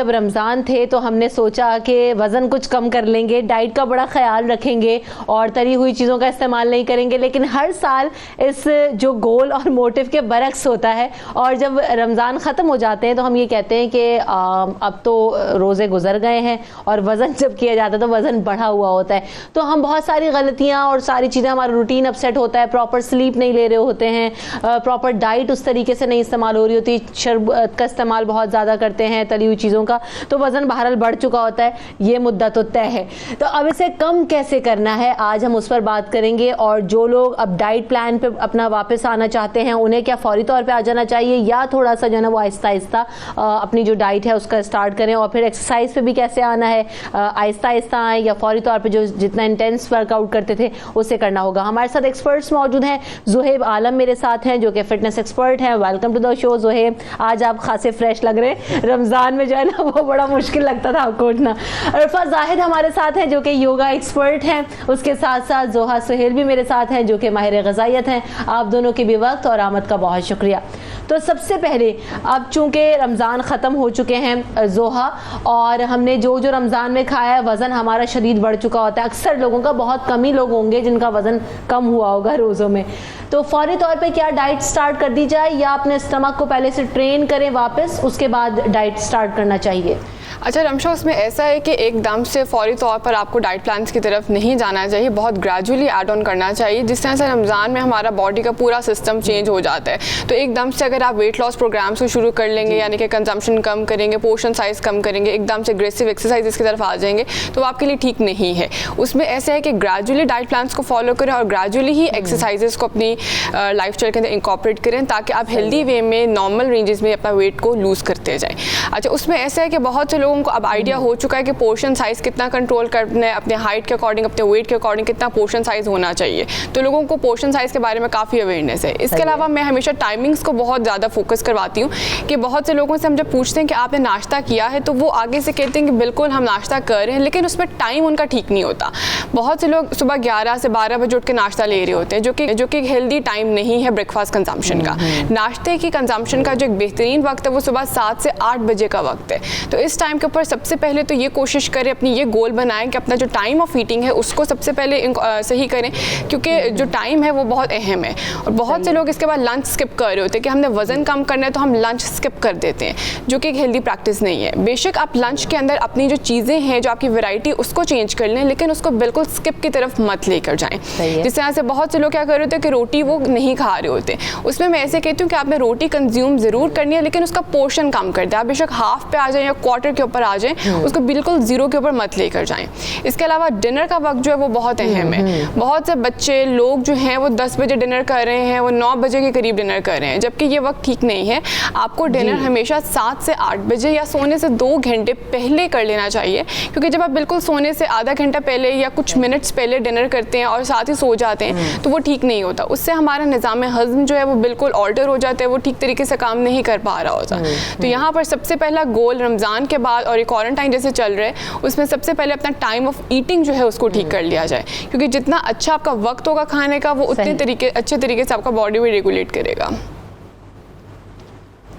जब रमज़ान थे तो हमने सोचा कि वज़न कुछ कम कर लेंगे, डाइट का बड़ा ख्याल रखेंगे और तली हुई चीज़ों का इस्तेमाल नहीं करेंगे, लेकिन हर साल इस जो गोल और मोटिव के बरक्स होता है। और जब रमज़ान ख़त्म हो जाते हैं तो हम ये कहते हैं कि अब तो रोज़े गुजर गए हैं, और वज़न जब किया जाता है तो वज़न बढ़ा हुआ होता है। तो हम बहुत सारी गलतियाँ और सारी चीज़ें, हमारा रूटीन अपसेट होता है, प्रॉपर स्लीप नहीं ले रहे होते हैं, प्रॉपर डाइट उस तरीके से नहीं इस्तेमाल हो रही होती, शरबत का इस्तेमाल बहुत ज़्यादा करते हैं, तली हुई चीज़ों का, तो वज़न बहरहाल बढ़ चुका होता है। ये मुद्दा तो तय है। तो अब इसे कम कैसे करना है, आज हम उस पर बात करेंगे। और जो लोग अब डाइट प्लान पे अपना वापस आना चाहते हैं, उन्हें क्या फौरी तौर पे आ जाना चाहिए, या थोड़ा सा जो है ना वो आहिस्ता आहिस्ता अपनी जो डाइट है उसका स्टार्ट करें, और फिर एक्सरसाइज पे भी कैसे आना है, आहिस्ता आहिस्ता आए या फौरी तौर पे जो जितना इंटेंस वर्कआउट करते थे उसे करना होगा। हमारे साथ एक्सपर्ट्स मौजूद हैं। ज़ुहैब आलम मेरे साथ हैं जो कि फिटनेस एक्सपर्ट हैं। Welcome to the show Zuhaib. आज आप खासे फ्रेश लग रहे हैं, रमज़ान में जो है ना वो बड़ा मुश्किल लगता था आपको उठना। अरफा जाहिद हमारे साथ हैं जो कि योगा एक्सपर्ट हैं। उसके साथ साथ जोहा सुहेल भी मेरे साथ हैं जो कि माहिर ग़िज़ाइयत हैं। आप दोनों के भी वक्त और आमद का बहुत शुक्रिया। तो सबसे पहले, अब चूंकि रमज़ान ख़त्म हो चुके हैं जोहा, और हमने जो जो रमज़ान में खाया है, वज़न हमारा शदीद बढ़ चुका होता है। अक्सर लोगों का, बहुत कम ही लोग होंगे जिनका वज़न कम हुआ होगा रोज़ों में। तो फौरी तौर पे क्या डाइट स्टार्ट कर दी जाए, या अपने स्टमक को पहले से ट्रेन करें वापस, उसके बाद डाइट स्टार्ट करना चाहिए? अच्छा रमशा, उसमें ऐसा है कि एकदम से फौरी तौर पर आपको डाइट प्लान्स की तरफ नहीं जाना चाहिए, बहुत ग्रेजुअली ऐड ऑन करना चाहिए। जिस तरह से रमज़ान में हमारा बॉडी का पूरा सिस्टम चेंज हो जाता है, तो एकदम से अगर आप वेट लॉस प्रोग्राम्स को शुरू कर लेंगे, यानी कि कंजम्पशन कम करेंगे, पोर्शन साइज़ कम करेंगे, एकदम से एग्रेसिव एक्सरसाइज की तरफ आ जाएंगे, तो आपके लिए ठीक नहीं है। उसमें ऐसा है कि ग्रेजुअली डाइट प्लान्स को फॉलो करें और ग्रेजुअली ही एक्सरसाइजेस को अपनी लाइफ स्टाइल के अंदर इंकॉर्पोरेट करें, ताकि आप हेल्दी वे में नॉर्मल रेंजेस में अपना वेट को लूज़ करते जाएँ। अच्छा, उसमें ऐसा है कि बहुत से लोगों को अब आइडिया हो चुका है कि पोर्शन साइज़ कितना कंट्रोल करना है, अपने हाइट के अकॉर्डिंग, अपने वेट के अकॉर्डिंग कितना पोर्शन साइज़ होना चाहिए। तो लोगों को पोर्शन साइज़ के बारे में काफ़ी अवेयरनेस है। इसके अलावा मैं हमेशा टाइमिंग्स को बहुत ज़्यादा फोकस करवाती हूँ कि बहुत से लोगों से हम जब पूछते हैं कि आपने नाश्ता किया है, तो वो आगे से कहते हैं कि बिल्कुल हम नाश्ता कर रहे हैं, लेकिन उसमें टाइम उनका ठीक नहीं होता। बहुत से लोग सुबह 11 से 12 बजे उठ के नाश्ता ले रहे होते हैं, जो कि हेल्दी टाइम नहीं है ब्रेकफास्ट कंजम्पशन का। नाश्ते की कंजम्पशन का जो एक बेहतरीन वक्त है वो सुबह 7 से 8 बजे का वक्त है। तो इस टाइम के ऊपर सबसे पहले तो ये कोशिश करें, अपनी ये गोल बनाएं कि अपना जो टाइम ऑफ ईटिंग है उसको सबसे पहले सही करें, क्योंकि जो टाइम है वो बहुत अहम है। और बहुत से लोग इसके बाद लंच स्किप कर रहे होते हैं कि हमने वज़न कम करना है तो हम लंच स्किप कर देते हैं, जो कि एक हेल्दी प्रैक्टिस नहीं है। बेशक आप लंच के अंदर अपनी जो चीज़ें हैं, जो आपकी वैरायटी, उसको चेंज कर लें, लेकिन उसको बिल्कुल स्किप की तरफ मत लेकर जाएँ। जिस तरह से बहुत से लोग क्या कर रहे होते हैं कि रोटी वो नहीं खा रहे होते, उसमें मैं ऐसे कहती हूँ कि आपने रोटी कंज्यूम ज़रूर करनी है, लेकिन उसका पोर्शन कम कर दें। आप बेशक हाफ पे आ जाएँ या क्वार्टर के ऊपर आ जाएँ, उसको बिल्कुल जीरो के ऊपर मत लेकर जाएं। इसके अलावा डिनर का वक्त जो है वो बहुत अहम है। बहुत से बच्चे लोग जो हैं वो 10 बजे डिनर कर रहे हैं, वो 9 बजे के करीब डिनर कर रहे हैं, जबकि ये वक्त ठीक नहीं है। आपको डिनर हमेशा 7 से 8 बजे या सोने से 2 घंटे पहले कर लेना चाहिए, क्योंकि जब आप बिल्कुल सोने से आधा घंटा पहले या कुछ मिनट्स पहले डिनर करते हैं और साथ ही सो जाते हैं, तो वो ठीक नहीं होता। उससे हमारा निज़ाम हज़म जो है वो बिल्कुल ऑल्टर हो जाता है, वो ठीक तरीके से काम नहीं कर पा रहा होता। तो यहाँ पर सबसे पहला गोल रमज़ान के बाद, और ये क्वारंटाइन जैसे चल रहा है, उसमें सबसे पहले अपना टाइम ऑफ ईटिंग जो है उसको ठीक कर लिया जाए, क्योंकि जितना अच्छा आपका वक्त होगा खाने का, वो उतने अच्छे तरीके से आपका बॉडी भी रेगुलेट करेगा।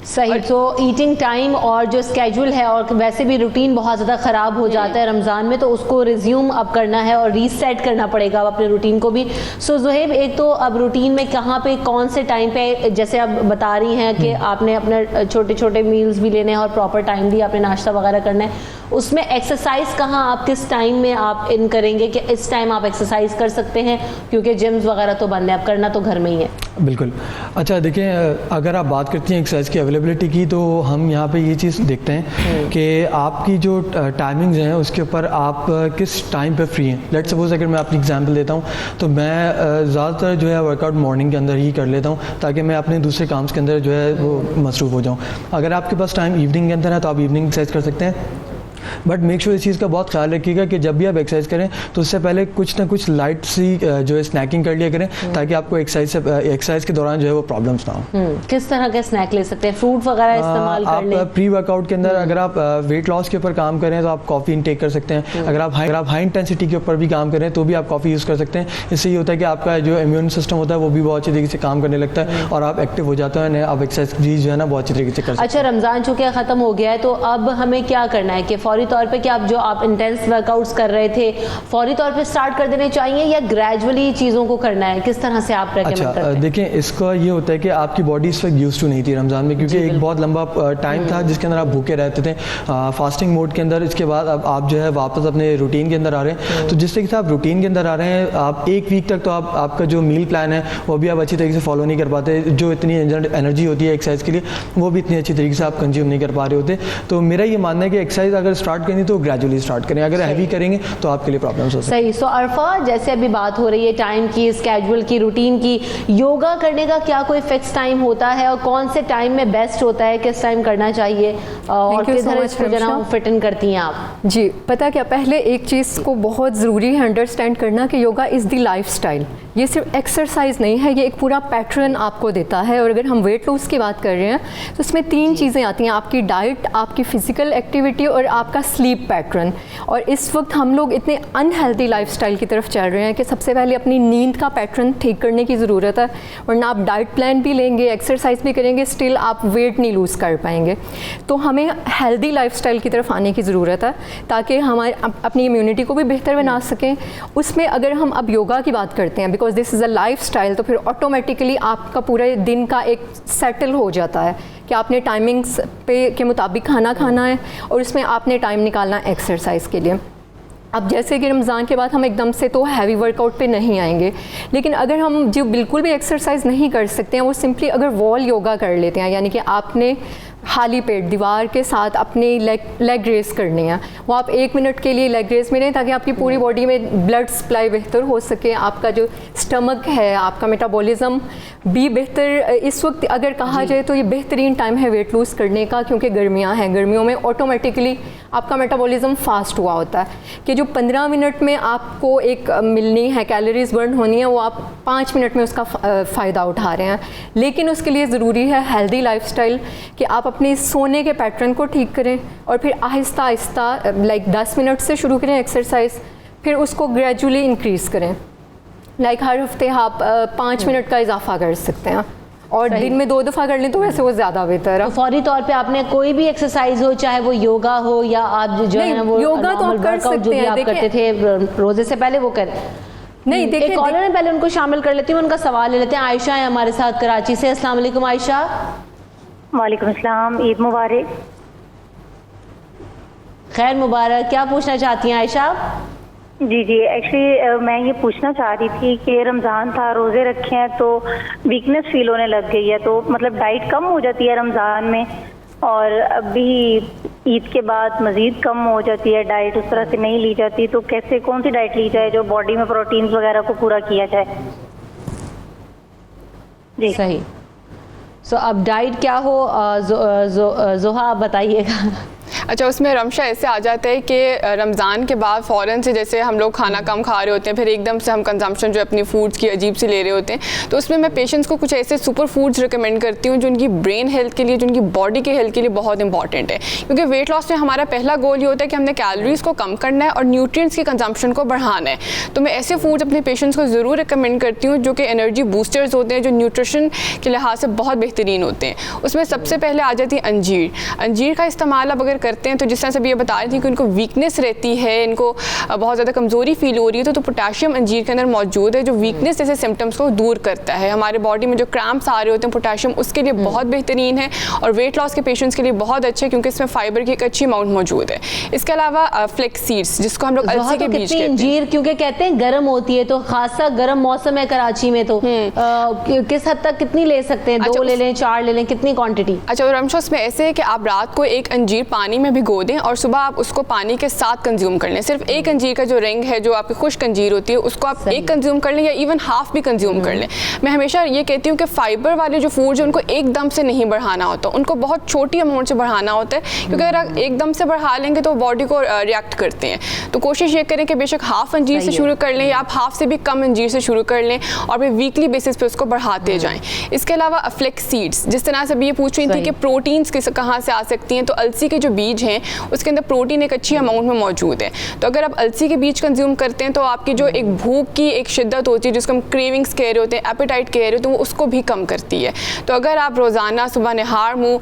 सही। तो ईटिंग टाइम और जो स्केड्यूल है, और वैसे भी रूटीन बहुत ज़्यादा ख़राब हो जाता है रमज़ान में, तो उसको रिज्यूम अब करना है और रीसेट करना पड़ेगा अब अपने रूटीन को भी। सो ज़ुहैब, एक तो अब रूटीन में कहाँ पे, कौन से टाइम पे, जैसे आप बता रही हैं कि आपने अपने छोटे छोटे मील्स भी लेने हैं और प्रॉपर टाइम भी आपने नाश्ता वगैरह करना है, उसमें एक्सरसाइज कहाँ, आप किस टाइम में आप इन करेंगे कि इस टाइम आप एक्सरसाइज कर सकते हैं, क्योंकि जिम्स वगैरह तो बंद है, अब करना तो घर में ही है। बिल्कुल। अच्छा देखिए, अगर आप बात करती हैं एक्सरसाइज की अवेलेबिलिटी की, तो हम यहाँ पे ये चीज़ देखते हैं कि आपकी जो टाइमिंग्स हैं उसके ऊपर आप किस टाइम पे फ्री हैं। लेट्स सपोज अगर मैं अपनी एग्जांपल देता हूँ, तो मैं ज़्यादातर जो है वर्कआउट मॉर्निंग के अंदर ही कर लेता हूँ, ताकि मैं अपने दूसरे काम के अंदर जो है वो मसरूफ़ हो जाऊँ। अगर आपके पास टाइम इवनिंग के अंदर है तो आप इवनिंग एक्सरसाइज कर सकते हैं। बट मेक श्योर इस चीज़ का बहुत ख्याल रखिएगा कि जब भी आप एक्सरसाइज करें तो उससे पहले कुछ ना कुछ लाइट सी जो है स्नैकिंग कर लिया करें, ताकि आपको एक्सरसाइज के दौरान जो है वो प्रॉब्लम्स ना हो। किस तरह के स्नैक ले सकते हैं? फ्रूट वगैरह इस्तेमाल कर लें? आप प्री वर्कआउट के अंदर अगर आप वेट लॉस के ऊपर काम करें तो आप कॉफ़ी इनटेक कर सकते हैं। अगर आप हाई इंटेंसिटी के ऊपर भी काम करें तो भी आप कॉफ़ी यूज़ कर सकते हैं। इससे ये होता है कि आपका जो इम्यून सिस्टम होता है वो भी बहुत अच्छी तरीके से काम करने लगता है और आप एक्टिव हो जाते हैं, आप एक्सरसाइज जो है ना बहुत अच्छी तरीके से कर सकते हैं। अच्छा, रमज़ान चूँकि ख़त्म हो गया है तो अब हमें क्या करना है कि फौरी तौर पे क्या आप इंटेंस वर्कआउट्स कर रहे थे फौरी तौर पे स्टार्ट कर देने चाहिए या ग्रेजुअली चीज़ों को करना है? किस तरह से आप रेकमेंड करते हैं? देखिए, इसका ये होता है कि आपकी बॉडी इस वक्त यूज्ड टू नहीं थी रमज़ान में, क्योंकि एक बहुत लंबा टाइम था जिसके अंदर आप भूखे रहते थे फास्टिंग मोड के अंदर। इसके बाद अब आप जो है वापस अपने रूटीन के अंदर आ रहे हैं, तो जिस तरीके से आप रूटीन के अंदर आ रहे हैं आप एक वीक तक तो आपका जो मील प्लान है वो भी आप अच्छी तरीके से फॉलो नहीं कर पाते। जो इतनी एनर्जी होती है एक्सरसाइज के लिए वो भी इतनी अच्छी तरीके से आप कंज्यूम नहीं कर पा रहे होते। तो मेरा ये मानना है कि एक्सरसाइज अगर स्टार्ट करनी तो ग्रेजुअली स्टार्ट करें, अगर हैवी करेंगे तो आपके लिए प्रॉब्लम्स हो सकती है। सही। सो अरफा, जैसे अभी बात हो रही है टाइम की, स्केड्यूल की, रूटीन की, योगा करने का क्या कोई फिक्स टाइम होता है और कौन से टाइम में बेस्ट होता है, किस टाइम करना चाहिए और किधर इसको जना फिट इन करती हैं आप? जी, पता क्या, पहले एक चीज़ को बहुत ज़रूरी है अंडरस्टैंड करना कि योगा इज़ द लाइफस्टाइल। ये सिर्फ एक्सरसाइज नहीं है, ये एक पूरा पैटर्न आपको देता है। और अगर हम वेट लॉस की बात कर रहे हैं तो इसमें 3 चीज़ें आती हैं, आपकी डाइट, आपकी फ़िज़िकल एक्टिविटी और आपका स्लीप पैटर्न। और इस वक्त हम लोग इतने अनहेल्दी लाइफस्टाइल की तरफ चल रहे हैं कि सबसे पहले अपनी नींद का पैटर्न ठीक करने की ज़रूरत है, वरना आप डाइट प्लान भी लेंगे, एक्सरसाइज भी करेंगे, स्टिल आप वेट नहीं लूज़ कर पाएंगे। तो हमें हेल्दी लाइफस्टाइल की तरफ आने की ज़रूरत है ताकि हमारे अपनी इम्यूनिटी को भी बेहतर बना सकें। उसमें अगर हम अब योगा की बात करते हैं, because this is a lifestyle, तो फिर ऑटोमेटिकली आपका पूरे दिन का एक सेटल हो जाता है कि आपने टाइमिंग्स पे के मुताबिक खाना खाना है और उसमें आपने टाइम निकालना है एक्सरसाइज के लिए। अब जैसे कि रमज़ान के बाद हम एकदम से तो हैवी वर्कआउट पे नहीं आएंगे, लेकिन अगर हम जो बिल्कुल भी एक्सरसाइज नहीं कर सकते हैं वो सिंपली अगर वॉल योगा कर लेते हैं, यानी कि आपने खाली पेट दीवार के साथ अपनी लेग रेस करनी है, वो आप 1 मिनट के लिए लेग रेस में रहें ताकि आपकी पूरी बॉडी में ब्लड सप्लाई बेहतर हो सके, आपका जो स्टमक है, आपका मेटाबॉलिज्म भी बेहतर। इस वक्त अगर कहा जाए तो ये बेहतरीन टाइम है वेट लूज़ करने का, क्योंकि गर्मियाँ हैं, गर्मियों में ऑटोमेटिकली आपका मेटाबॉलिज्म फास्ट हुआ होता है कि जो 15 मिनट में आपको एक मिलनी है, कैलोरीज बर्न होनी है, वो आप 5 मिनट में उसका फ़ायदा उठा रहे हैं। लेकिन उसके लिए ज़रूरी है हेल्दी लाइफस्टाइल, कि आप अपने सोने के पैटर्न को ठीक करें और फिर आहिस्ता आहिस्ता लाइक 10 मिनट से शुरू करें एक्सरसाइज, फिर उसको ग्रेजुअली इंक्रीज़ करें। लाइक हर हफ्ते आप 5 मिनट का इजाफा कर सकते हैं और दिन में 2 दफ़ा कर लें तो वैसे वो ज़्यादा बेहतर है। तो फौरी तौर पे आपने कोई भी एक्सरसाइज हो, चाहे वो योगा हो या आप जो है ना वो योगा तो आप कर सकते हैं, आप करते थे रोजे से पहले वो करें। नहीं, देखिए, एक कॉलर है, पहले उनको शामिल कर लेती हूँ, उनका सवाल ले लेते हैं। आयशा है हमारे साथ कराची से। अस्सलाम वालेकुम आयशा। वालेकुम अस्सलाम, ईद मुबारक। खैर मुबारक। क्या पूछना चाहती हैं आयशा? जी जी, एक्चुअली मैं ये पूछना चाह रही थी कि रमज़ान था, रोज़े रखे हैं तो वीकनेस फील होने लग गई है, तो मतलब डाइट कम हो जाती है रमज़ान में और अभी ईद के बाद मज़ीद कम हो जाती है, डाइट उस तरह से नहीं ली जाती, तो कैसे कौन सी डाइट ली जाए जो बॉडी में प्रोटीन्स वगैरह को पूरा किया जाए? जी सही। सो अब डाइट क्या हो, जोहा आप बताइएगा। अच्छा, उसमें रमशा ऐसे आ जाता है कि रमज़ान के बाद फ़ौरन से जैसे हम लोग खाना कम खा रहे होते हैं, फिर एकदम से हम कंजम्पशन जो अपनी फूड्स की अजीब सी ले रहे होते हैं, तो उसमें मैं पेशेंट्स को कुछ ऐसे सुपर फूड्स रिकमेंड करती हूँ जो उनकी ब्रेन हेल्थ के लिए, जो उनकी बॉडी के हेल्थ के लिए बहुत इंपॉर्टेंट है। क्योंकि वेट लॉस में हमारा पहला गोल ये होता है कि हमने कैलोरीज़ को कम करना है और न्यूट्रिएंट्स की कंजम्पशन को बढ़ाना है। तो मैं ऐसे फूड्स अपने पेशेंट्स को ज़रूर रिकमेंड करती हूँ जो कि एनर्जी बूस्टर्स होते हैं, जो न्यूट्रिशन के लिहाज से बहुत बेहतरीन होते हैं। उसमें सबसे पहले आ जाती है अंजीर। अंजीर का इस्तेमाल अब अगर करते हैं तो जिस तरह से ये बता रही थी कि उनको वीकनेस रहती है, इनको बहुत ज़्यादा कमज़ोरी फील हो रही है, तो पोटेशियम अंजीर के अंदर मौजूद है जो वीकनेस जैसे सिम्टम्स को दूर करता है। हमारे बॉडी में जो क्रैम्प्स आ रहे होते हैं, पोटेशियम उसके लिए बहुत बेहतरीन है और वेट लॉस के पेशेंट्स के लिए बहुत अच्छे, क्योंकि इसमें फाइबर की एक अच्छी अमाउंट मौजूद है। इसके अलावा फ्लेक्स सीड्स, जिसको हम लोग अलसी के बीज कहते हैं। अंजीर क्योंकि कहते हैं गर्म होती है, तो खासा गर्म मौसम है कराची में, तो किस हद तक कितनी ले सकते हैं? 2 ले लें, 4 ले लें, कितनी क्वांटिटी? अच्छा, रमशोस में ऐसे है कि आप रात को एक अंजीर पानी में में भिगो दें और सुबह आप उसको पानी के साथ कंज्यूम कर लें। सिर्फ एक अंजीर का जो रंग है, जो आपकी खुश्क अंजीर होती है, उसको आप एक कंज्यूम कर लें या इवन हाफ भी कंज्यूम कर लें। मैं हमेशा ये कहती हूँ कि फाइबर वाले जो फूड्स हैं उनको एकदम से नहीं बढ़ाना होता, उनको बहुत छोटी अमाउंट से बढ़ाना होता है, क्योंकि अगर आप एकदम से बढ़ा लेंगे तो बॉडी को रिएक्ट करते हैं। तो कोशिश ये करें कि बेशक हाफ अंजीर से शुरू कर लें या आप हाफ से भी कम अंजीर से शुरू कर लें और फिर वीकली बेसिस पे उसको बढ़ाते जाएं। इसके अलावा फ्लेक्स सीड्स, जिस तरह से अभी ये पूछ रही थी कि प्रोटीन्स कहाँ से आ सकती हैं, तो अलसी के जो बीज हैं उसके अंदर प्रोटीन एक अच्छी अमाउंट में मौजूद है। तो अगर आप अलसी के बीज कंज्यूम करते हैं तो आपकी जो एक भूख की एक शिद्दत होती है, जिसको हम क्रेविंग्स कह रहे होते हैं, एपेटाइट कह रहे होते हैं, वो उसको भी कम करती है। तो अगर आप रोज़ाना सुबह निहार मुँह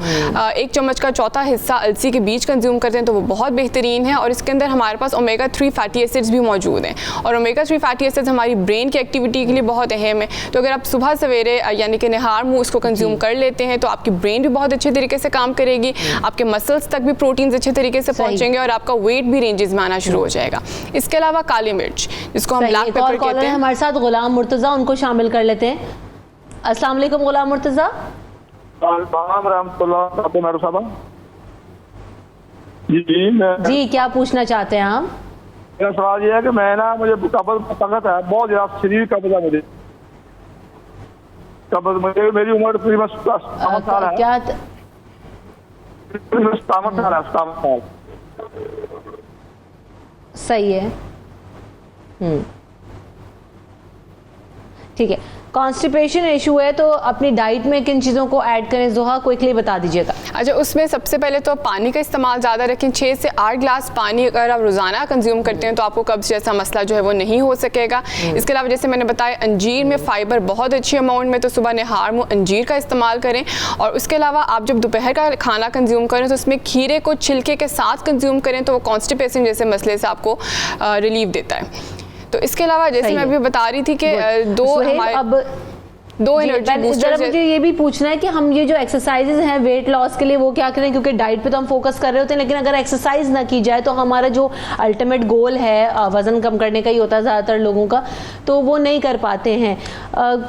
1 चम्मच का चौथा हिस्सा अलसी के बीज कंज्यूम करते हैं तो वो बहुत बेहतरीन है। और इसके अंदर हमारे पास ओमेगा 3 फैटी एसिड्स भी मौजूद हैं और ओमेगा 3 फैटी एसिड्स हमारी ब्रेन की एक्टिविटी के लिए बहुत अहम है। तो अगर आप सुबह सवेरे यानी कि निहार मुँह उसको कंज्यूम कर लेते हैं तो आपकी ब्रेन भी बहुत अच्छे तरीके से काम करेगी, आपके मसल्स तक भी प्रोटीन्स अच्छे तरीके से पहुंचेंगे और आपका वेट भी रेंजेस में आना शुरू हो जाएगा। इसके अलावा काली मिर्च, जिसको हम ब्लैक पेपर कहते हैं। हमारे साथ गुलाम मुर्तज़ा, उनको शामिल कर लेते हैं। अस्सलाम वालेकुम गुलाम मुर्तज़ा। जी, क्या पूछना चाहते हैं आप? मेरा सवाल ये है कि मैं ना, मुझे कब्ज़ ताकत है बहुत ज़्यादा, शरीर कब्ज़ है मुझे, कब्ज़ मुझे, मेरी उम्र तकरीबन 57 साल है। क्या 57 साल। सही है। ठीक है। कॉन्स्टिपेशन इशू है तो अपनी डाइट में किन चीज़ों को ऐड करें, जोहा क्विकली बता दीजिएगा। अच्छा, उसमें सबसे पहले तो पानी का इस्तेमाल ज़्यादा रखें। 6 से 8 गिलास पानी अगर आप रोज़ाना कंज्यूम करते हैं तो आपको कब्ज़ जैसा मसला जो है वो नहीं हो सकेगा। इसके अलावा जैसे मैंने बताया, अंजीर में फ़ाइबर बहुत अच्छी अमाउंट में, तो सुबह निहार मुँह अंजीर का इस्तेमाल करें। और उसके अलावा आप जब दोपहर का खाना कंज्यूम करें तो उसमें खीरे को छिलके के साथ कंज्यूम करें तो वो कॉन्स्टिपेशन जैसे मसले से आपको रिलीफ देता है। तो इसके अलावा जैसे मैं अभी बता रही थी कि दो एनर्जी बूस्टर्स। मुझे ये भी पूछना है कि हम ये जो एक्सरसाइजेज हैं वेट लॉस के लिए वो क्या करें, क्योंकि डाइट पे तो हम फोकस कर रहे होते हैं, लेकिन अगर एक्सरसाइज ना की जाए तो हमारा जो अल्टीमेट गोल है वजन कम करने का ही होता है ज़्यादातर लोगों का, तो वो नहीं कर पाते हैं।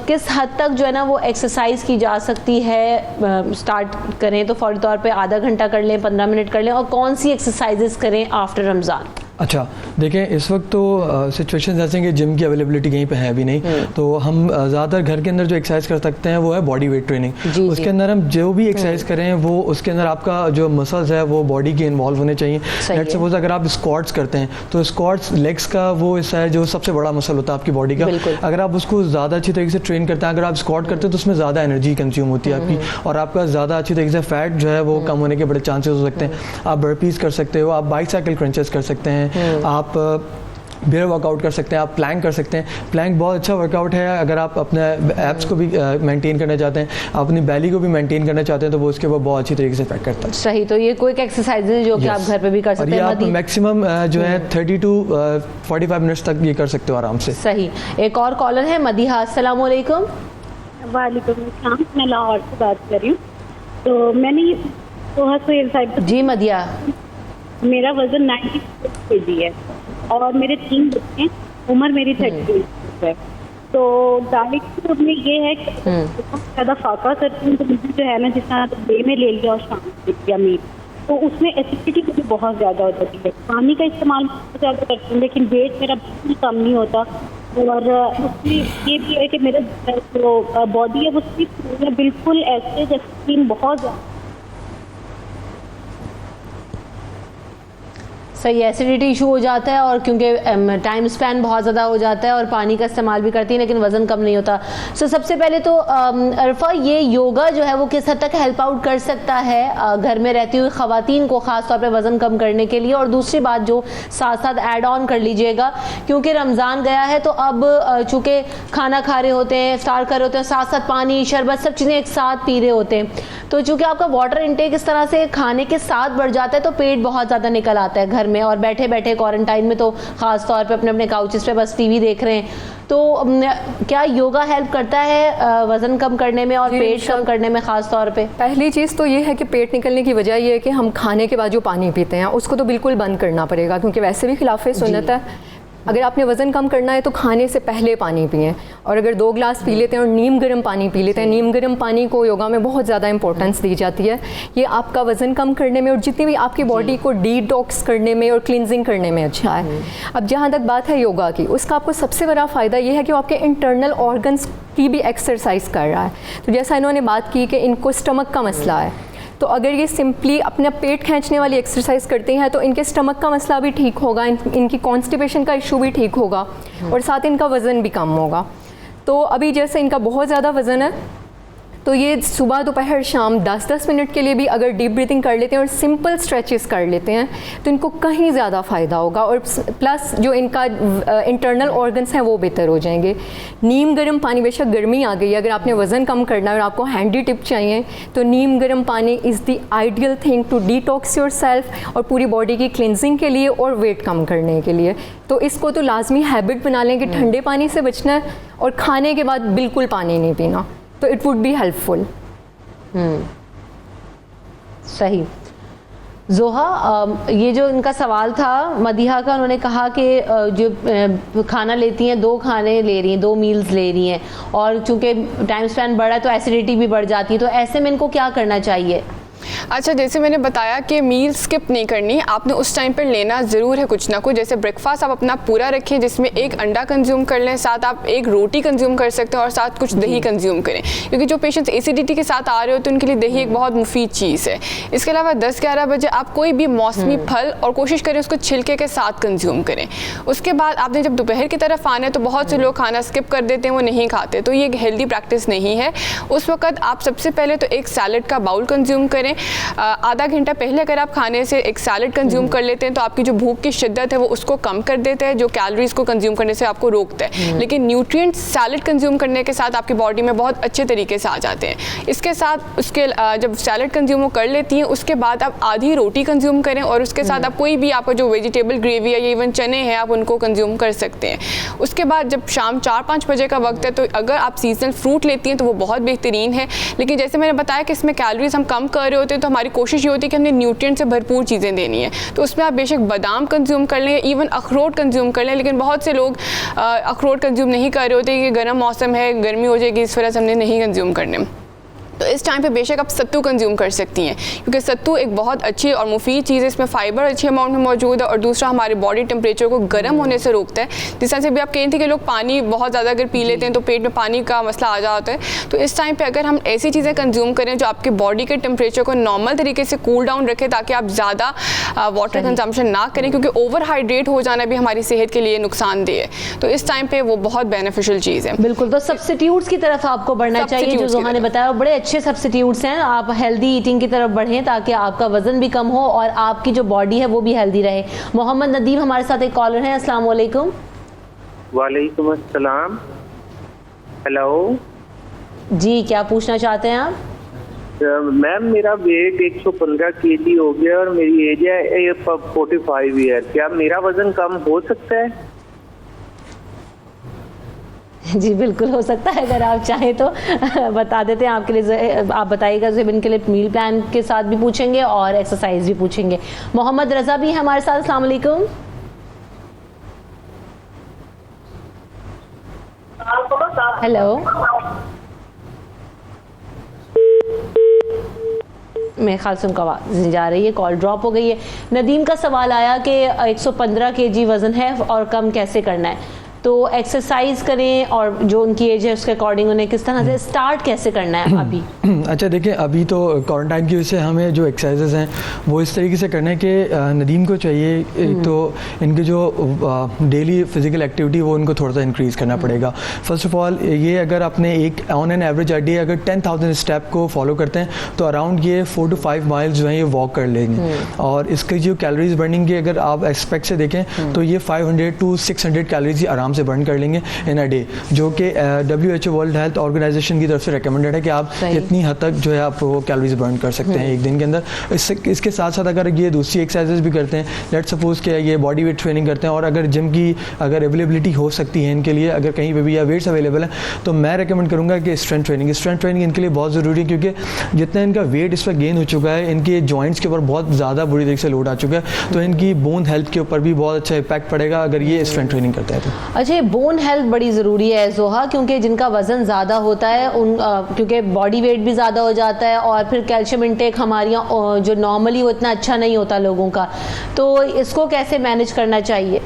किस हद तक जो है ना वो एक्सरसाइज की जा सकती है? स्टार्ट करें तो फौरी तौर पर आधा घंटा कर लें, 15 मिनट कर लें, और कौन सी एक्सरसाइजेज करें आफ्टर रमज़ान? अच्छा, देखें इस वक्त तो सिचुएशन ऐसे हैं कि जिम की अवेलेबिलिटी कहीं पे है भी नहीं, तो हम ज़्यादातर घर के अंदर जो एक्सरसाइज कर सकते हैं वो है बॉडी वेट ट्रेनिंग। उसके अंदर हम जो भी एक्सरसाइज करें वो उसके अंदर आपका जो मसल्स है वो बॉडी के इन्वॉल्व होने चाहिए। लेट्स सपोज अगर आप स्क्वाट्स करते हैं तो स्क्वाट्स लेग्स का वो हिस्सा है जो सबसे बड़ा मसल होता है आपकी बॉडी का। अगर आप उसको ज़्यादा अच्छी तरीके से ट्रेन करते हैं, अगर आप स्क्वाट करते हैं तो उसमें ज़्यादा एनर्जी कंज्यूम होती है आपकी और आपका ज़्यादा अच्छी तरीके से फैट जो है वो कम होने के बड़े चांसेस हो सकते हैं। आप बर्पीज कर सकते हो, आप बाइसाइकिल क्रंचेस कर सकते हैं, आप बेयर वर्कआउट कर सकते हैं, आप प्लैंक कर सकते हैं। प्लैंक बहुत अच्छा वर्कआउट है अगर आप अपने एब्स को भी मेंटेन करना चाहते हैं, अपनी बैली को भी मेंटेन करना चाहते हैं, तो वो उसके ऊपर बहुत अच्छी तरीके से इफेक्ट करता है। सही, तो ये कोई एक्सरसाइज है जो कि आप घर पे भी कर सकते हैं। आप मैक्सिमम जो है 30 to 45 मिनट्स तक ये कर सकते हो आराम से। सही। एक और कॉलर है मदीहा। अस्सलाम वालेकुम। वालेकुम अस्सलाम, मैं लाहौर से बात कर रही हूँ। तो मैंने ये जी मदिया, मेरा वजन 90 kg है और मेरे 3 बच्चे, उम्र मेरी 30 है। तो डाइट में ये है कि बहुत ज़्यादा फाका करती हूँ, तो मुझे जो है ना, जिस तरह डे में ले लिया और शाम में ले लिया मीट, तो उसमें एसिडिटी मुझे बहुत ज़्यादा हो जाती है। पानी का इस्तेमाल बहुत ज़्यादा करती हूँ, लेकिन वेट मेरा बिल्कुल कम नहीं होता। और उसमें ये भी है कि मेरा जो बॉडी है उसकी बिल्कुल ऐसे जैसे स्किन बहुत ज़्यादा सही एसिडिटी इशू हो जाता है और क्योंकि टाइम स्पैन बहुत ज़्यादा हो जाता है और पानी का इस्तेमाल भी करती है लेकिन वज़न कम नहीं होता। सो सबसे पहले तो अरफा, ये योगा जो है वो किस हद तक हेल्प आउट कर सकता है घर में रहती हुई ख़वातीन को, ख़ास तौर पे वज़न कम करने के लिए? और दूसरी बात जो साथ साथ ऐड ऑन कर लीजिएगा, क्योंकि रमज़ान गया है तो अब चूँकि खाना खा रहे होते हैं, इफ्तार कर रहे होते हैं, साथ साथ पानी, शरबत, सब चीज़ें एक साथ पी रहे होते हैं, तो चूँकि आपका वाटर इंटेक इस तरह से खाने के साथ बढ़ जाता है तो पेट बहुत ज़्यादा निकल आता है घर में, और बैठे बैठे क्वारंटाइन में तो खास तौर पे अपने अपने काउचेस पे बस टीवी देख रहे हैं। तो क्या योगा हेल्प करता है वजन कम करने में और पेट कम करने में खास तौर पे? पहली चीज़ तो ये है कि पेट निकलने की वजह ये है कि हम खाने के बाद जो पानी पीते हैं उसको तो बिल्कुल बंद करना पड़ेगा, क्योंकि वैसे भी खिलाफ सुन्नत है। अगर आपने वज़न कम करना है तो खाने से पहले पानी पिएं, और अगर 2 ग्लास पी लेते हैं और नीम गर्म पानी पी लेते हैं, नीम गर्म पानी को योगा में बहुत ज़्यादा इंपॉर्टेंस दी जाती है। ये आपका वज़न कम करने में और जितनी भी आपकी बॉडी को डिटॉक्स करने में और क्लिनजिंग करने में अच्छा है। अब जहाँ तक बात है योगा की, उसका आपको सबसे बड़ा फ़ायदा ये है कि वो आपके इंटरनल ऑर्गन्स की भी एक्सरसाइज कर रहा है। तो जैसा इन्होंने बात की कि इनको स्टमक का मसला है, तो अगर ये सिंपली अपना पेट खींचने वाली एक्सरसाइज करते हैं तो इनके स्टमक का मसला भी ठीक होगा, इनकी कॉन्स्टिपेशन का इशू भी ठीक होगा और साथ इनका वज़न भी कम होगा। तो अभी जैसे इनका बहुत ज़्यादा वज़न है, तो ये सुबह दोपहर शाम 10-10 मिनट के लिए भी अगर डीप ब्रीथिंग कर लेते हैं और सिंपल स्ट्रेचेस कर लेते हैं तो इनको कहीं ज़्यादा फ़ायदा होगा, और प्लस जो इनका इंटरनल ऑर्गन्स हैं वो बेहतर हो जाएंगे। नीम गर्म पानी, बेशक गर्मी आ गई है, अगर आपने वज़न कम करना है और आपको हैंडी टिप चाहिए तो नीम गर्म पानी is the ideal thing to detox yourself और पूरी बॉडी की क्लिनजिंग के लिए और वेट कम करने के लिए। तो इसको तो लाजमी हैबिट बना लें कि ठंडे पानी से बचना है और खाने के बाद बिल्कुल पानी नहीं पीना, तो इट वुड बी हेल्पफुल। सही। जोहा, ये जो इनका सवाल था मदीहा का, उन्होंने कहा कि जो खाना लेती हैं 2 खाने ले रही हैं, 2 मील्स ले रही हैं, और चूंकि टाइम स्पैन बढ़ा है तो एसिडिटी भी बढ़ जाती है, तो ऐसे में इनको क्या करना चाहिए? अच्छा, जैसे मैंने बताया कि मील स्किप नहीं करनी, आपने उस टाइम पर लेना ज़रूर है कुछ ना कुछ। जैसे ब्रेकफास्ट आप अपना पूरा रखें जिसमें 1 अंडा कंज्यूम कर लें, साथ आप 1 रोटी कंज्यूम कर सकते हैं और साथ कुछ दही कंज्यूम करें, क्योंकि जो पेशेंट्स एसिडिटी के साथ आ रहे हो तो उनके लिए दही एक बहुत मुफीद चीज़ है। इसके अलावा 10-11 बजे आप कोई भी मौसमी फल और कोशिश करें उसको छिलके के साथ कंज्यूम करें। उसके बाद आपने जब दोपहर की तरफ आना है तो बहुत से लोग खाना स्किप कर देते हैं, वो नहीं खाते, तो ये एक हेल्दी प्रैक्टिस नहीं है। उस वक्त आप सबसे पहले तो एक सैलड का बाउल कंज्यूम करें। आधा घंटा पहले अगर आप खाने से एक सैलड कंज्यूम कर लेते हैं तो आपकी जो भूख की शिद्दत है वो उसको कम कर देता है, जो कैलोरीज को कंज्यूम करने से आपको रोकता है। लेकिन न्यूट्रिएंट्स सैलड कंज्यूम करने के साथ आपकी बॉडी में बहुत अच्छे तरीके से आ जाते हैं। इसके साथ उसके जब सैलड कंज्यूम कर लेती हैं उसके बाद आप आधी रोटी कंज्यूम करें और उसके साथ आप कोई भी आपका जो वेजिटेबल ग्रेवी है या इवन चने हैं आप उनको कंज्यूम कर सकते हैं। उसके बाद जब शाम 4-5 बजे का वक्त है तो अगर आप सीजनल फ्रूट लेती हैं तो वो बहुत बेहतरीन है। लेकिन जैसे मैंने बताया कि इसमें कैलोरीज हम कम कर रहे होते हैं तो हमारी कोशिश ये होती है कि हमने न्यूट्रिएंट से भरपूर चीज़ें देनी है, तो उसमें आप बेशक बादाम कंज्यूम कर लें, इवन अखरोट कंज्यूम कर लें। लेकिन बहुत से लोग अखरोट कंज्यूम नहीं कर रहे होते कि गर्म मौसम है, गर्मी हो जाएगी, इस वजह से हमने नहीं कंज्यूम करने। तो इस टाइम पे बेशक आप सत्तू कंज्यूम कर सकती हैं, क्योंकि सत्तू एक बहुत अच्छी और मुफीद चीज़ है, इसमें फाइबर अच्छी अमाउंट में मौजूद है और दूसरा हमारे बॉडी टेम्परेचर को गर्म होने से रोकता है। जिस तरह से भी आप कह रही थी कि लोग पानी बहुत ज़्यादा अगर पी लेते हैं तो पेट में पानी का मसला आ जाता है, तो इस टाइम पर अगर हम ऐसी चीज़ें कंज्यूम करें जो आपके बॉडी के टेम्परेचर को नॉर्मल तरीके से कूल डाउन रखें ताकि आप ज़्यादा वाटर कंजम्पशन ना करें, क्योंकि ओवर हाइड्रेट हो जाना भी हमारी सेहत के लिए नुकसानदेह है। तो इस टाइम पर वो बहुत बेनिफिशियल चीज़ है। बिल्कुल, तो सब्स्टिट्यूट्स की तरफ आपको बढ़ना चाहिए, जो जोहा ने बताया बड़े अच्छे सब्स्टिट्यूट्स हैं। आप हेल्दी ईटिंग की तरफ बढ़ें ताकि आपका वजन भी कम हो और आपकी जो बॉडी है वो भी हेल्दी रहे। मोहम्मद नदीम हमारे साथ एक कॉलर हैं। अस्सलाम वालेकुम। वालेकुम अस्सलाम। हेलो जी, क्या पूछना चाहते हैं आप? मैम, मेरा वेट 115 kg हो गया और मेरी एज है 45 ईयर। क्या मेरा वजन कम हो सकता है? जी बिल्कुल हो सकता है, अगर आप चाहें तो बता देते हैं आपके लिए। आप बताइएगा, इनके लिए मील प्लान के साथ भी पूछेंगे और एक्सरसाइज भी पूछेंगे। मोहम्मद रजा भी है हमारे साथ। अस्सलाम वालेकुम। हेलो, मेरे ख्याल से उनका आवाज़ जा रही है, कॉल ड्रॉप हो गई है। नदीम का सवाल आया कि 115 kg वज़न है और कम कैसे करना है, तो एक्सरसाइज करें और जो उनकी एज है उसके अकॉर्डिंग उन्हें किस तरह से स्टार्ट कैसे करना है अभी? अच्छा देखिए, अभी तो क्वारंटाइन की वजह से हमें जो एक्सरसाइजेज हैं वो इस तरीके से करना है कि नदीम को चाहिए एक तो इनकी जो डेली फिजिकल एक्टिविटी वो उनको थोड़ा सा इंक्रीज़ करना पड़ेगा। फर्स्ट ऑफ ऑल ये अगर आपने एक ऑन एन एवरेज डे अगर 10,000 स्टेप को फॉलो करते हैं तो अराउंड ये 4 to 5 माइल्स जो है ये वॉक कर लेंगे। और इसकी जो कैलोरीज बर्निंग की अगर आप एस्पेक्ट से देखें तो ये 500 to 600 कैलोरीज आराम आराम से बर्न कर लेंगे इन अ डे, जो कि WHO वर्ल्ड हेल्थ ऑर्गेनाइजेशन की तरफ से रिकमेंडेड है कि आप इतनी हद तक जो है आप वो कैलोरीज बर्न कर सकते हैं एक दिन के अंदर। इसके साथ साथ अगर ये दूसरी एक्सरसाइजेज भी करते हैं, लेट सपोज कि ये बॉडी वेट ट्रेनिंग करते हैं, और अगर जिम की अगर अवेलेबिलिटी हो सकती है इनके लिए, अगर कहीं पे भी या वेट्स अवेलेबल है, तो मैं रिकमेंड करूँगा कि स्ट्रेंथ ट्रेनिंग इनके लिए बहुत ज़रूरी है, क्योंकि जितना इनका वेट इस पर गेन हो चुका है, इनके जॉइंट्स के ऊपर बहुत ज़्यादा बुरी तरीके से लोड आ चुका है, तो इनकी बोन हेल्थ के ऊपर भी बहुत अच्छा इम्पैक्ट पड़ेगा अगर ये स्ट्रेंथ ट्रेनिंग करते हैं तो। अच्छा, बोन हेल्थ बड़ी ज़रूरी है जोहा, क्योंकि जिनका वज़न ज़्यादा होता है उन क्योंकि बॉडी वेट भी ज़्यादा हो जाता है, और फिर कैल्शियम इंटेक हमारी जो नॉर्मली वो इतना अच्छा नहीं होता लोगों का, तो इसको कैसे मैनेज करना चाहिए?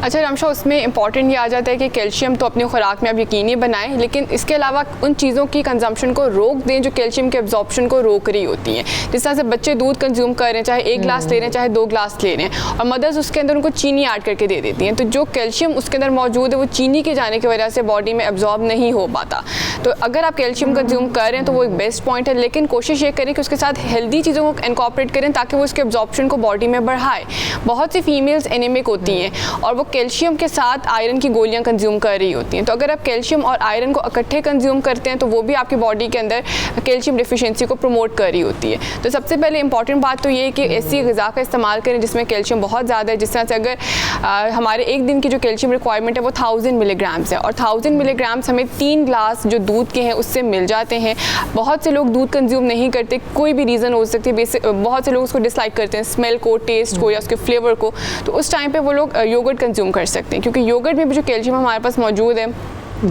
अच्छा रमशा, उसमें इंपॉर्टेंट ये आ जाता है कि कैल्शियम तो अपनी खुराक में आप यकीनी बनाएं, लेकिन इसके अलावा उन चीज़ों की कंजम्पशन को रोक दें जो कैल्शियम के एब्जॉर्प्शन को रोक रही होती हैं। जिस तरह से बच्चे दूध कंज्यूम कर रहे हैं, चाहे 1 ग्लास ले रहे हैं चाहे 2 ग्लास ले रहे हैं, और मदर्स उसके अंदर उनको चीनी ऐड करके दे देती हैं, तो जो कैल्शियम उसके अंदर मौजूद है वो चीनी के जाने की वजह से बॉडी में एब्जॉर्ब नहीं हो पाता। तो अगर आप कैल्शियम कंज्यूम कर रहे हैं तो वो एक बेस्ट पॉइंट है, लेकिन कोशिश ये करें कि उसके साथ हेल्दी चीज़ों को इनकॉर्पोरेट करें ताकि वो उसके एब्जॉर्प्शन को बॉडी में बढ़ाए। बहुत सी फीमेल्स एनीमिक होती हैं और वो कैल्शियम के साथ आयरन की गोलियां कंज्यूम कर रही होती हैं, तो अगर आप कैल्शियम और आयरन को इकट्ठे कंज्यूम करते हैं तो वो भी आपकी बॉडी के अंदर कैल्शियम डिफिशिएंसी को प्रमोट कर रही होती है। तो सबसे पहले इंपॉर्टेंट बात तो ये है कि ऐसी ग़िज़ा का इस्तेमाल करें जिसमें कैल्शियम बहुत ज़्यादा है। जिस तरह से अगर हमारे एक दिन की जो कैल्शियम रिक्वायरमेंट है वो 1000 मिलीग्राम्स है, और 1000 मिलीग्राम्स हमें 3 ग्लास जो दूध के हैं उससे मिल जाते हैं। बहुत से लोग दूध कंज्यूम नहीं करते, कोई भी रीज़न हो सकती है, बहुत से लोग उसको डिसलाइक करते हैं, स्मेल को, टेस्ट को या उसके फ्लेवर को, तो उस टाइम पर वो लोग योगर्ट कंज्यूम कर सकते हैं, क्योंकि योगर्ट में भी जो कैल्शियम हमारे पास मौजूद है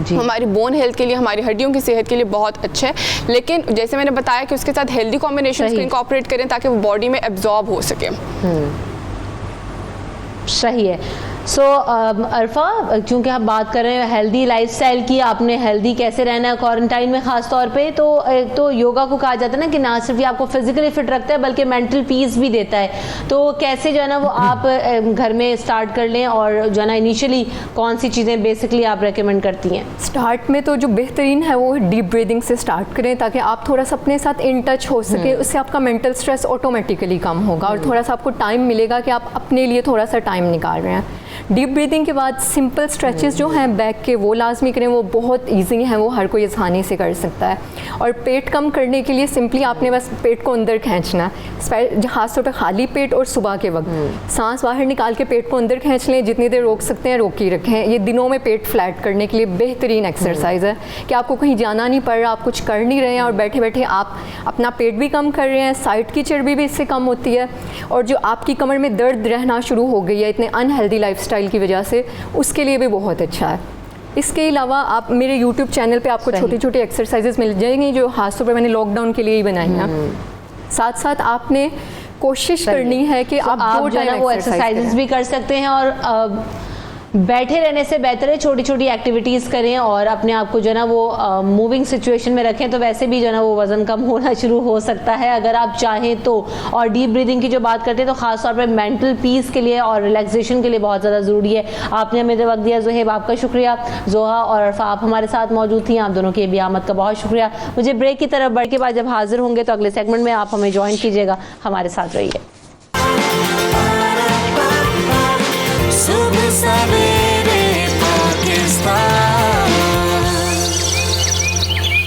हमारी बोन हेल्थ के लिए, हमारी हड्डियों की सेहत के लिए बहुत अच्छा है। लेकिन जैसे मैंने बताया कि उसके साथ हेल्दी कॉम्बिनेशन को इनकॉर्पोरेट करें ताकि वो बॉडी में एब्जॉर्ब हो सके। सही है। सो अरफा, क्योंकि आप बात कर रहे हैं हेल्दी लाइफस्टाइल की, आपने हेल्दी कैसे रहना है क्वारंटाइन में ख़ास तौर पे, तो योगा को कहा जाता है ना कि ना सिर्फ ये आपको फिजिकली फिट रखता है बल्कि मेंटल पीस भी देता है, तो कैसे जो है ना वो आप घर में स्टार्ट कर लें, और जो है ना इनिशियली कौन सी चीज़ें बेसिकली आप रेकमेंड करती हैं? स्टार्ट में तो जो बेहतरीन है वो डीप ब्रीदिंग से स्टार्ट करें ताकि आप थोड़ा सा अपने साथ इन टच हो सके, उससे आपका मेंटल स्ट्रेस ऑटोमेटिकली कम होगा और थोड़ा सा आपको टाइम मिलेगा कि आप अपने लिए थोड़ा सा टाइम निकाल रहे हैं। डीप ब्रीदिंग के बाद सिंपल स्ट्रेचेस जो हैं बैक के वो लाजमी करें, वो बहुत इजी हैं, वो हर कोई आसानी से कर सकता है। और पेट कम करने के लिए सिंपली आपने बस पेट को अंदर खींचना है, खास तौर पर खाली पेट और सुबह के वक्त सांस बाहर निकाल के पेट को अंदर खींच लें, जितनी देर रोक सकते हैं रोक ही रखें। ये दिनों में पेट फ्लैट करने के लिए बेहतरीन एक्सरसाइज है कि आपको कहीं जाना नहीं पड़ रहा, आप कुछ कर नहीं रहे हैं और बैठे बैठे आप अपना पेट भी कम कर रहे हैं, साइड की चर्बी भी इससे कम होती है, और जो आपकी कमर में दर्द रहना शुरू हो गई है इतने अनहेल्दी लाइफस्टाइल की वजह से, उसके लिए भी बहुत अच्छा है। इसके अलावा आप मेरे YouTube चैनल पे आपको छोटी छोटी एक्सरसाइजेस मिल जाएंगी जो खासतौर पर मैंने लॉकडाउन के लिए ही बनाई हैं। साथ साथ आपने कोशिश करनी है कि आप 2 टाइम वो एक्सरसाइजेस भी कर सकते हैं, और बैठे रहने से बेहतर है छोटी छोटी एक्टिविटीज़ करें और अपने आप को जो है ना वो मूविंग सिचुएशन में रखें, तो वैसे भी जो है ना वो वज़न कम होना शुरू हो सकता है अगर आप चाहें तो। और डीप ब्रीदिंग की जो बात करते हैं तो ख़ास तौर पे मेंटल पीस के लिए और रिलैक्सेशन के लिए बहुत ज़्यादा ज़रूरी है। आपने हमें वक्त दिया ज़ुहैब, आपका शुक्रिया। जोहा और अरफा आप हमारे साथ मौजूद थी, आप दोनों की भी आमद का बहुत शुक्रिया। मुझे ब्रेक की तरफ बढ़ के बाद जब हाजिर होंगे तो अगले सेगमेंट में आप हमें ज्वाइन कीजिएगा, हमारे साथ रहिए।